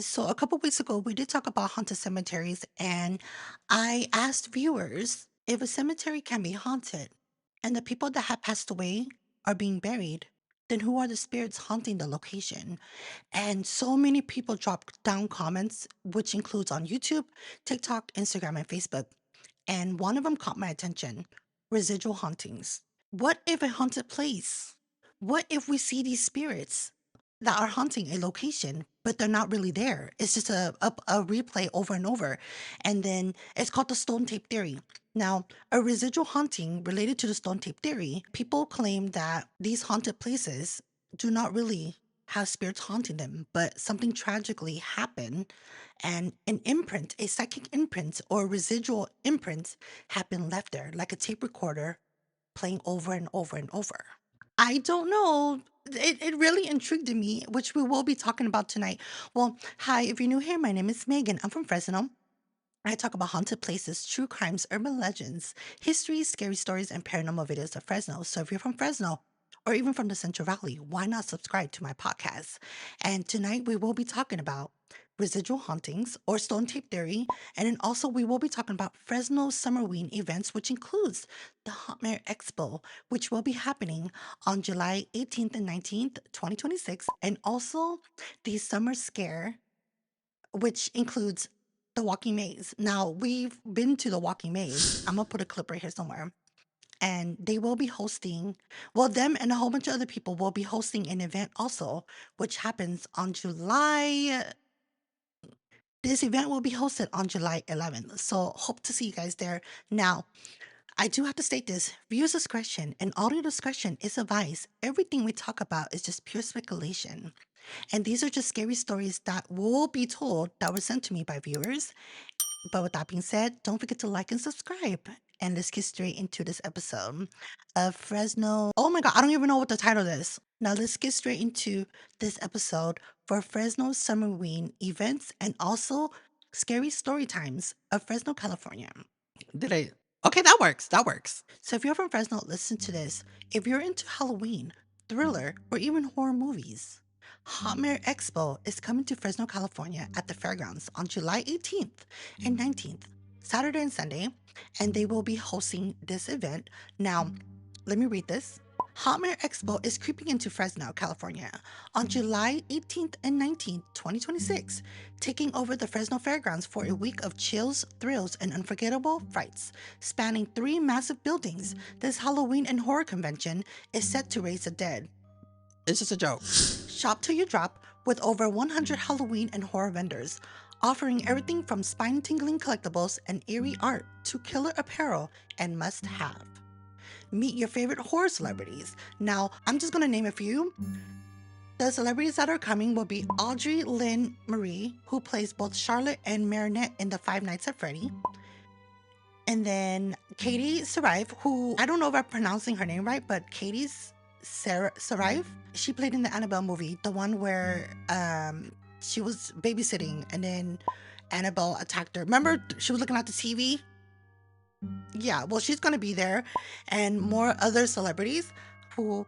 So a couple weeks ago, we did talk about haunted cemeteries, and I asked viewers if a cemetery can be haunted and the people that have passed away are being buried, then who are the spirits haunting the location? And so many people dropped down comments, which includes on YouTube, TikTok, Instagram, and Facebook. And one of them caught my attention: residual hauntings. What if a haunted place? What if we see these spirits that are haunting a location, but they're not really there? It's just a replay over and over. And then it's called the stone tape theory. Now, a residual haunting related to the stone tape theory, people claim that these haunted places do not really have spirits haunting them, but something tragically happened and an imprint, a psychic imprint or residual imprint had been left there, like a tape recorder playing over and over and over. I don't know. It really intrigued me, which we will be talking about tonight. Well, hi, if you're new here, my name is Megan. I'm from Fresno. I talk about haunted places, true crimes, urban legends, history, scary stories, and paranormal videos of Fresno. So if you're from Fresno or even from the Central Valley, why not subscribe to my podcast? And tonight we will be talking about residual hauntings or stone tape theory. And then also we will be talking about Fresno Summerween events, which includes the Hauntmare Expo, which will be happening on July 18th and 19th, 2026. And also the Summer Scare, which includes the walking maze. Now, we've been to the walking maze. I'm gonna put a clip right here somewhere. And they will be hosting, well, them and a whole bunch of other people will be hosting an event also, which happens on July. This event will be hosted on July 11th. So, hope to see you guys there. Now, I do have to state this: viewer discretion and audio discretion is advised. Everything we talk about is just pure speculation. And these are just scary stories that will be told that were sent to me by viewers. But with that being said, don't forget to like and subscribe. And let's get straight into this episode of Fresno. Oh my God, I don't even know what the title is. Now let's get straight into this episode for Fresno Summerween events and also scary story times of Fresno, California. Did I? Okay, that works. That works. So if you're from Fresno, listen to this. If you're into Halloween, thriller, or even horror movies, Hauntmare Expo is coming to Fresno, California at the fairgrounds on July 18th and 19th, Saturday and Sunday, and they will be hosting this event. Now, let me read this. Hauntmare Expo is creeping into Fresno, California on July 18th and 19th, 2026, taking over the Fresno Fairgrounds for a week of chills, thrills, and unforgettable frights. Spanning three massive buildings, this Halloween and horror convention is set to raise the dead. It's just a joke. Shop till you drop with over 100 Halloween and horror vendors, offering everything from spine-tingling collectibles and eerie art to killer apparel and must-have. Meet your favorite horror celebrities. Now, I'm just gonna name a few. The celebrities that are coming will be Audrey Lynn Marie, who plays both Charlotte and Marinette in the Five Nights at Freddy. And then Katie Sarive, who I don't know if I'm pronouncing her name right, but Katie's Sarive. She played in the Annabelle movie, the one where she was babysitting and then Annabelle attacked her. Remember, she was looking at the TV? Yeah, well, she's gonna be there, and more other celebrities who,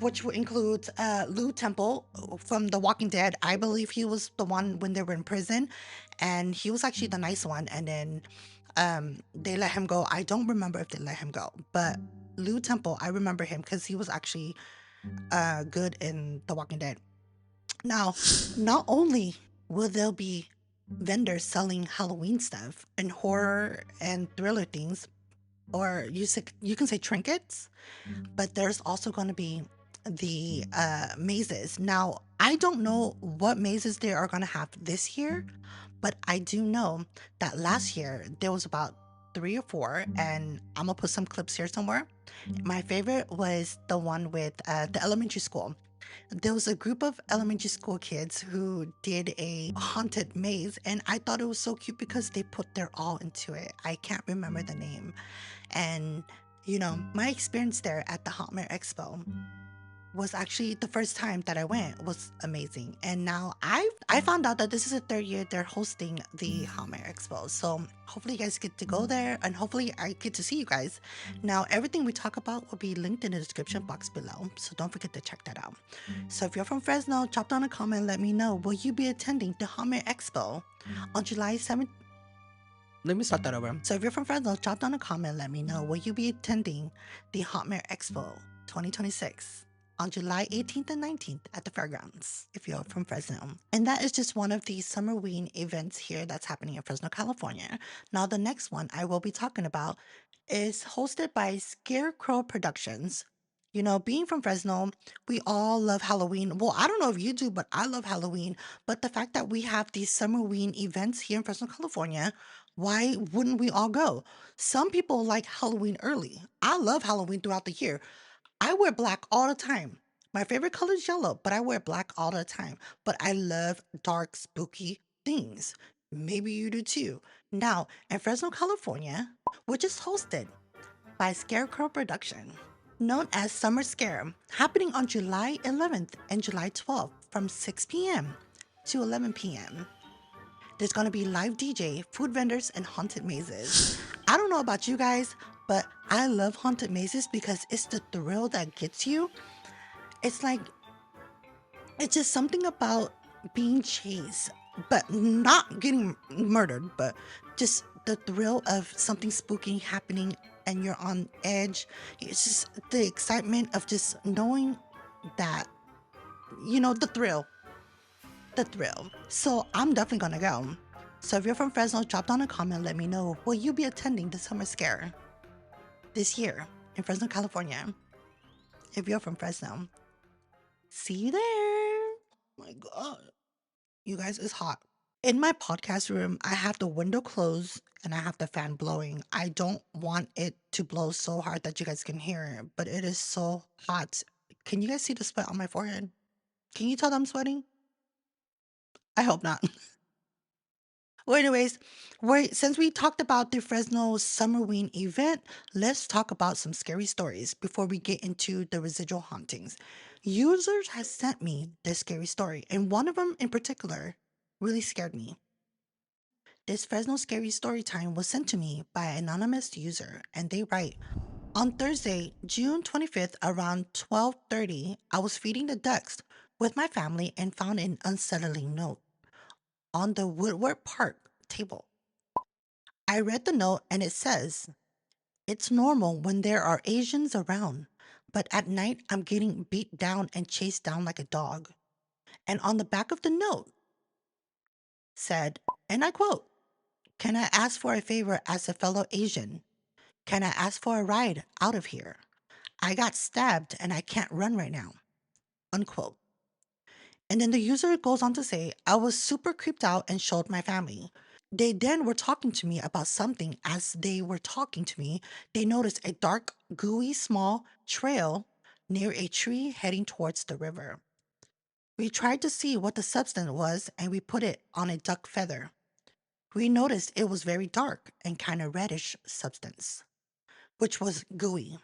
which will include Lou Temple from The Walking Dead. I believe he was the one when they were in prison, and he was actually the nice one. And then they let him go. I don't remember if they let him go, but Lou Temple, I remember him because he was actually good in The Walking Dead. Now, not only will there be vendors selling Halloween stuff and horror and thriller things, or you can say trinkets, but there's also going to be the mazes. Now, I don't know what mazes they are going to have this year, but I do know that last year there was about three or four, and I'm gonna put some clips here somewhere. My favorite was the one with the elementary school. There was a group of elementary school kids who did a haunted maze, and I thought it was so cute because they put their all into it. I can't remember the name. And, my experience there at the Hauntmare Expo. was actually the first time that I went was amazing. And now I found out that this is the third year they're hosting the Hauntmare Expo. So hopefully you guys get to go there and hopefully I get to see you guys. Now everything we talk about will be linked in the description box below. So don't forget to check that out. So if you're from Fresno, drop down a comment and let me know. Will you be attending the Hauntmare Expo on July 7th? Let me start that over. So if you're from Fresno, drop down a comment. Let me know. Will you be attending the Hauntmare Expo 2026 on July 18th and 19th at the fairgrounds if you're from Fresno? And that is just one of the Summerween events here that's happening in Fresno, California. Now the next one I will be talking about is hosted by Scarecrow Productions. You know, being from Fresno, we all love Halloween. Well, I don't know if you do, but I love Halloween. But the fact that we have these Summerween events here in Fresno, California, why wouldn't we all go? Some people like Halloween early. I love Halloween throughout the year. I wear black all the time. My favorite color is yellow, but I wear black all the time. But I love dark, spooky things. Maybe you do too. Now, in Fresno, California, which is hosted by Scarecrow Production, known as Summer Scare, happening on July 11th and July 12th from 6 p.m. to 11 p.m. There's gonna be live DJ, food vendors, and haunted mazes. I don't know about you guys, but I love haunted mazes because it's the thrill that gets you. It's like, it's just something about being chased, but not getting murdered, but just the thrill of something spooky happening and you're on edge. It's just the excitement of just knowing that, you know, the thrill. The thrill. So I'm definitely gonna go. So if you're from Fresno, drop down a comment, let me know. Will you be attending the Summer Scare this year in Fresno, California? If you're from Fresno, see you there. Oh my God. You guys, it's hot. In my podcast room, I have the window closed and I have the fan blowing. I don't want it to blow so hard that you guys can hear it, but it is so hot. Can you guys see the sweat on my forehead? Can you tell that I'm sweating? I hope not. Well, anyways, since we talked about the Fresno Summerween event, let's talk about some scary stories before we get into the residual hauntings. Users have sent me this scary story, and one of them in particular really scared me. This Fresno Scary Storytime was sent to me by an anonymous user, and they write, on Thursday, June 25th, around 12:30, I was feeding the ducks with my family and found an unsettling note on the Woodward Park table. I read the note and it says, it's normal when there are Asians around, but at night I'm getting beat down and chased down like a dog. And on the back of the note said, and I quote, can I ask for a favor as a fellow Asian? Can I ask for a ride out of here? I got stabbed and I can't run right now. Unquote. And then the user goes on to say, I was super creeped out and showed my family. They then were talking to me about something. As they were talking to me, they noticed a dark, gooey, small trail near a tree heading towards the river. We tried to see what the substance was and we put it on a duck feather. We noticed it was very dark and kind of reddish substance, which was gooey.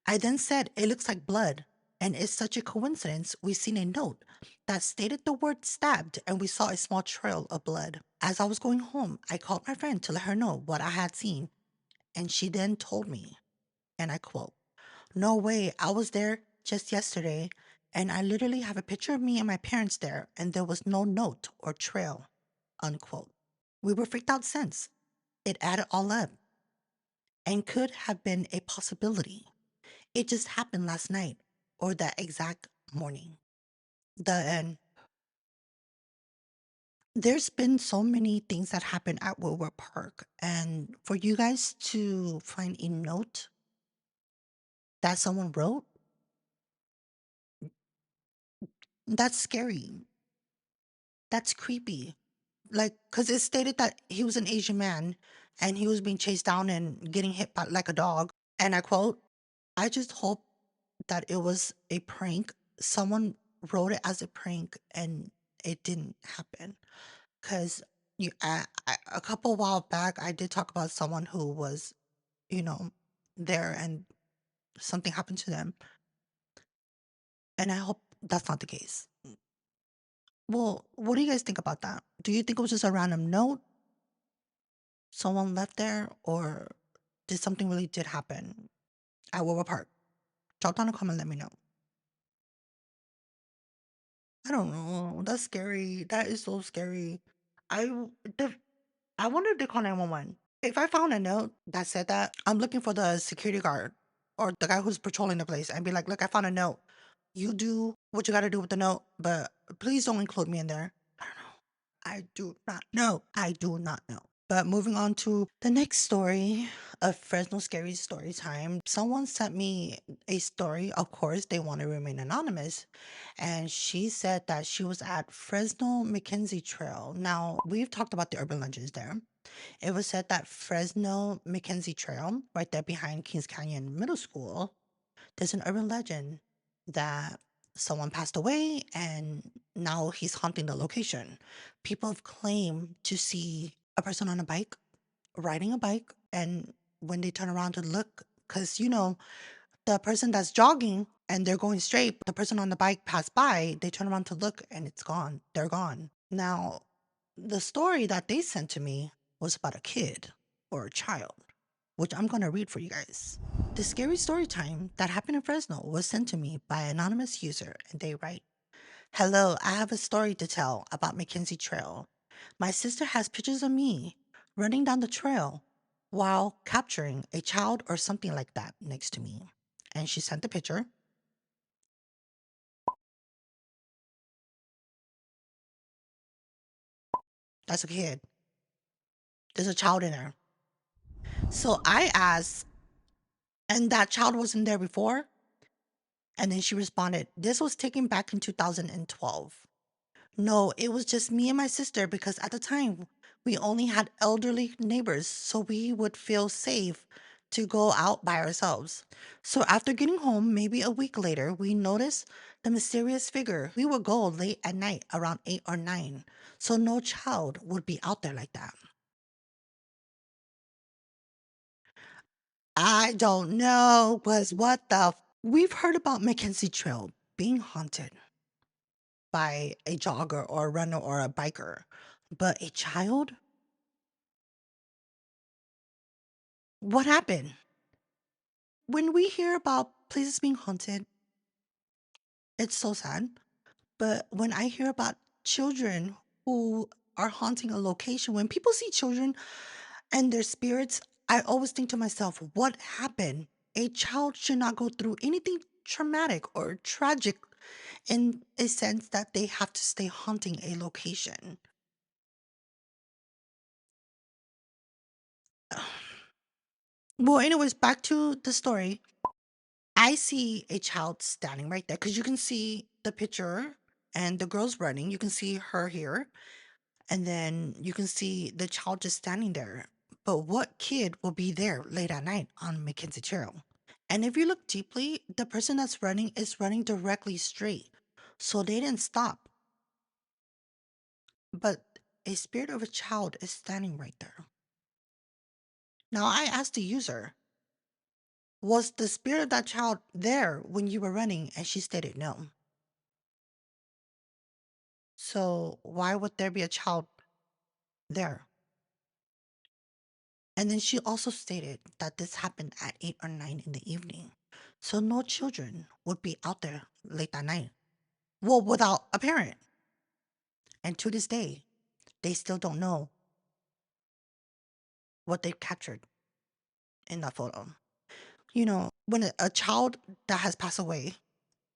I then said it looks like blood, and it's such a coincidence we seen a note that stated the word stabbed and we saw a small trail of blood. As I was going home, I called my friend to let her know what I had seen, and she then told me, and I quote, no way, I was there just yesterday, and I literally have a picture of me and my parents there, and there was no note or trail, unquote. We were freaked out since. It added all up and could have been a possibility. It just happened last night or that exact morning. The end. There's been so many things that happen at Woodward Park, and for you guys to find a note that someone wrote, that's scary. That's creepy. Like, because it stated that he was an Asian man and he was being chased down and getting hit by like a dog. And I quote, I just hope that it was a prank. Someone wrote it as a prank and it didn't happen. Because a couple while back, I did talk about someone who was, you know, there and something happened to them. And I hope that's not the case. Well, what do you guys think about that? Do you think it was just a random note someone left there, or did something really did happen at Wilbur Park? Drop down a comment, let me know. I don't know. That's scary. That is so scary. I w- the, I wonder if they call 911. If I found a note that said that, I'm looking for the security guard or the guy who's patrolling the place and be like, look, I found a note. You do what you got to do with the note, but please don't include me in there. I don't know. I do not know. I do not know. But moving on to the next story of Fresno Scary Story Time. Someone sent me a story. Of course, they want to remain anonymous. And she said that she was at Fresno Mackenzie Trail. Now, we've talked about the urban legends there. It was said that Fresno Mackenzie Trail, right there behind Kings Canyon Middle School, there's an urban legend that someone passed away and now he's haunting the location. People have claimed to see a person on a bike, riding a bike, and when they turn around to look, because the person that's jogging and they're going straight, the person on the bike passed by, they turn around to look and it's gone. They're gone. Now, the story that they sent to me was about a kid or a child, which I'm going to read for you guys. The scary story time that happened in Fresno was sent to me by an anonymous user, and they write, hello, I have a story to tell about Mackenzie Trail. My sister has pictures of me running down the trail while capturing a child or something like that next to me. And she sent the picture. That's a kid. There's a child in there. So I asked, and that child wasn't there before? And then she responded, this was taken back in 2012. No, it was just me and my sister because at the time we only had elderly neighbors, so we would feel safe to go out by ourselves. So after getting home, maybe a week later, we noticed the mysterious figure. We would go late at night around 8 or 9, so no child would be out there like that. I don't know, was what the we've heard about Mackenzie Trail being haunted by a jogger or a runner or a biker, but a child? What happened? When we hear about places being haunted, it's so sad. But when I hear about children who are haunting a location, when people see children and their spirits, I always think to myself, what happened? A child should not go through anything traumatic or tragic in a sense that they have to stay haunting a location. Well, anyways, back to the story. I see a child standing right there because you can see the picture and the girl's running. You can see her here, and then you can see the child just standing there. But what kid will be there late at night on Mackenzie Trail? And if you look deeply, the person that's running is running directly straight. So they didn't stop. But a spirit of a child is standing right there. Now I asked the user, was the spirit of that child there when you were running? And she stated no. So why would there be a child there? And then she also stated that this happened at 8 or 9 in the evening. So no children would be out there late that night. Well, without a parent. And to this day, they still don't know what they've captured in that photo. When a child that has passed away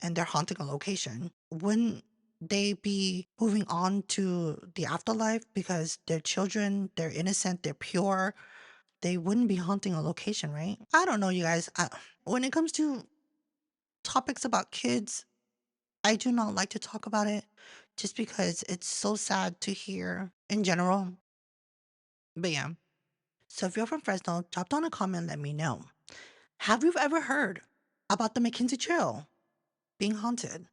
and they're haunting a location, wouldn't they be moving on to the afterlife because they're children, they're innocent, they're pure? They wouldn't be haunting a location, right? I don't know, you guys. When it comes to topics about kids, I do not like to talk about it just because it's so sad to hear in general. But yeah. So if you're from Fresno, drop down a comment, let me know. Have you ever heard about the Mackenzie Trail being haunted?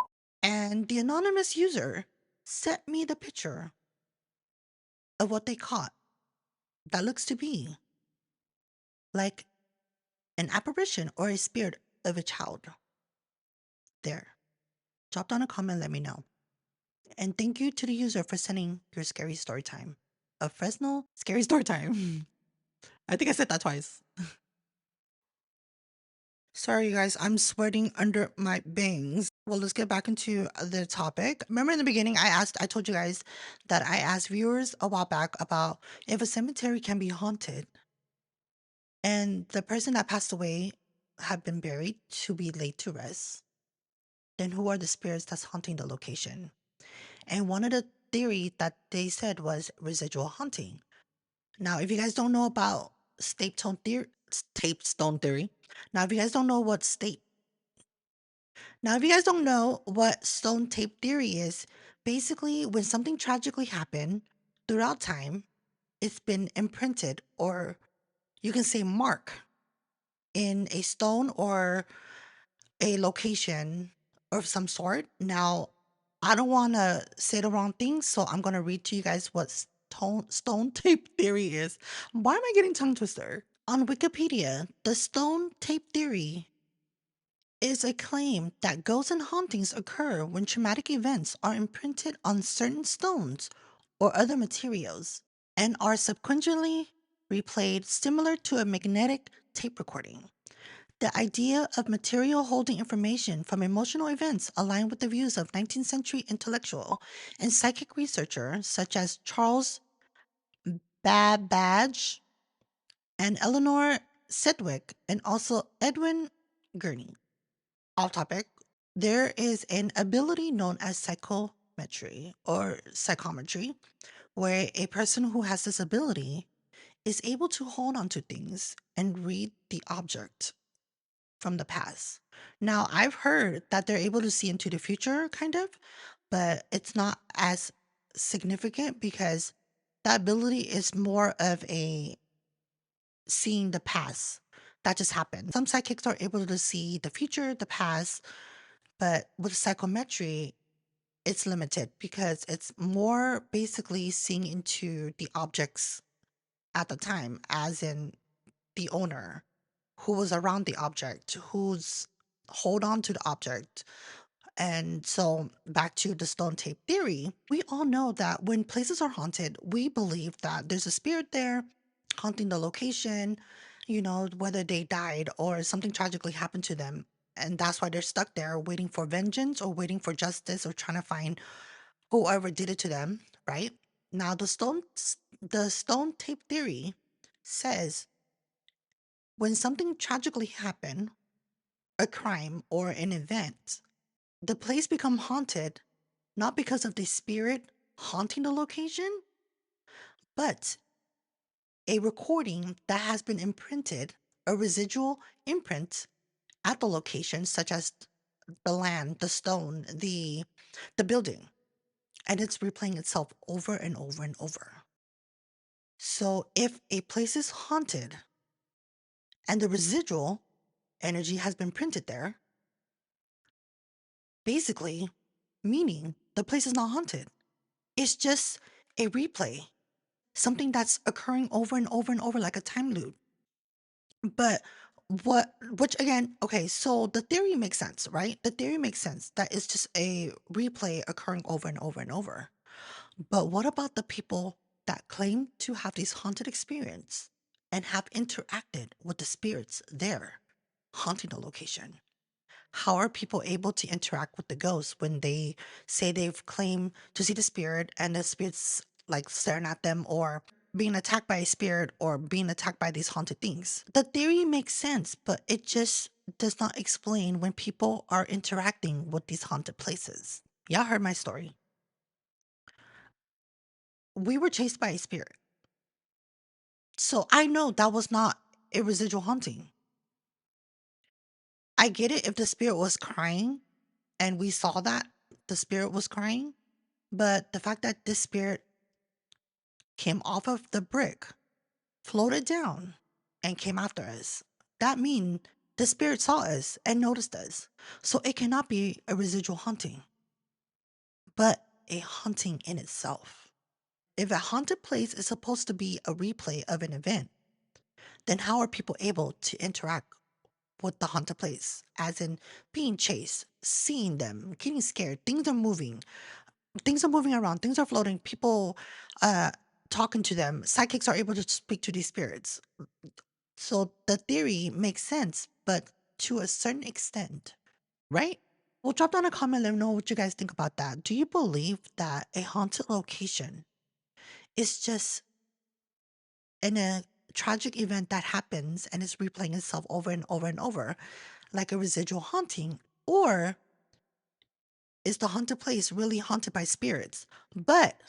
And the anonymous user sent me the picture of what they caught that looks to be like an apparition or a spirit of a child there. Drop down a comment, let me know. And thank you to the user for sending your scary story time. A Fresno scary story time. I think I said that twice. Sorry, you guys, I'm sweating under my bangs. Well, let's get back into the topic. Remember in the beginning, I told you guys that I asked viewers a while back about if a cemetery can be haunted. And the person that passed away had been buried to be laid to rest. Then who are the spirits that's haunting the location? And one of the theory that they said was residual haunting. Now, if you guys don't know about tape stone theory. Now, if you guys don't know what state, now if you guys don't know what stone tape theory is, basically when something tragically happened throughout time, it's been imprinted, or you can say mark, in a stone or a location of some sort. Now, I don't want to say the wrong thing, so I'm going to read to you guys what stone tape theory is. Why am I getting tongue twister? On Wikipedia, the stone tape theory is a claim that ghosts and hauntings occur when traumatic events are imprinted on certain stones or other materials and are subsequently replayed similar to a magnetic tape recording. The idea of material holding information from emotional events aligned with the views of 19th century intellectual and psychic researchers such as Charles Babbage and Eleanor Sedgwick, and also Edwin Gurney. Off topic, there is an ability known as psychometry or psychometry, where a person who has this ability is able to hold on to things and read the object from the past. Now, I've heard that they're able to see into the future, kind of, but it's not as significant because that ability is more of a seeing the past that just happened. Some psychics are able to see the future, the past, but with psychometry, it's limited because it's more basically seeing into the objects at the time, as in the owner, who was around the object, who's hold on to the object. And so back to the stone tape theory, we all know that when places are haunted, we believe that there's a spirit there haunting the location, whether they died or something tragically happened to them. And that's why they're stuck there waiting for vengeance or waiting for justice or trying to find whoever did it to them, right? Now the stone tape theory says when something tragically happened, a crime or an event, the place become haunted not because of the spirit haunting the location, but a recording that has been imprinted, a residual imprint at the location, such as the land, the stone, the building, and it's replaying itself over and over and over. So if a place is haunted and the residual energy has been printed there, basically meaning the place is not haunted. It's just a replay, something that's occurring over and over and over like a time loop. But which again, okay, so the theory makes sense, right? The theory makes sense that it's just a replay occurring over and over and over. But what about the people that claim to have these haunted experience and have interacted with the spirits there haunting the location? How are people able to interact with the ghosts when they say they've claimed to see the spirit and the spirit's like staring at them, or being attacked by a spirit, or being attacked by these haunted things? The theory makes sense, but it just does not explain when people are interacting with these haunted places. Y'all heard my story. We were chased by a spirit. So I know that was not a residual haunting. I get it if the spirit was crying and we saw that the spirit was crying, but the fact that this spirit came off of the brick, floated down, and came after us, that means the spirit saw us and noticed us. So it cannot be a residual haunting, but a haunting in itself. If a haunted place is supposed to be a replay of an event, then how are people able to interact with the haunted place, as in being chased, seeing them, getting scared. Things are moving around, things are floating, people uh talking to them. Psychics are able to speak to these spirits. So the theory makes sense, but to a certain extent, right? Well, drop down a comment, let me know what you guys think about that. Do you believe that a haunted location is just in a tragic event that happens and is replaying itself over and over and over, like a residual haunting? Or is the haunted place really haunted by spirits? But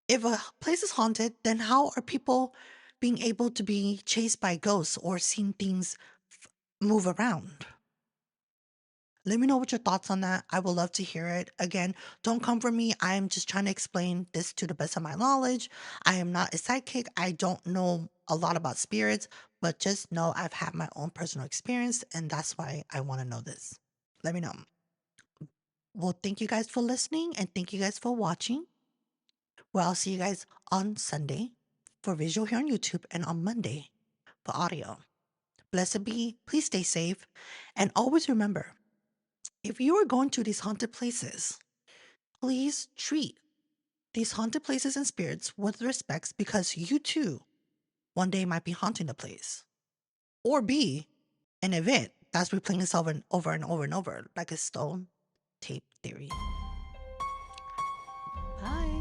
if a place is haunted, then how are people being able to be chased by ghosts or seeing things move around? Let me know what your thoughts on that. I would love to hear it. Again, don't come for me. I'm just trying to explain this to the best of my knowledge. I am not a psychic. I don't know a lot about spirits, but just know I've had my own personal experience, and that's why I want to know this. Let me know. Well, thank you guys for listening, and thank you guys for watching. Well, I'll see you guys on Sunday for visual here on YouTube and on Monday for audio. Blessed be. Please stay safe. And always remember, if you are going to these haunted places, please treat these haunted places and spirits with respect, because you too one day might be haunting the place or be an event that's replaying itself over and over and over, like a stone tape theory. Bye.